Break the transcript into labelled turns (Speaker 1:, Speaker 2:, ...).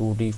Speaker 1: 2D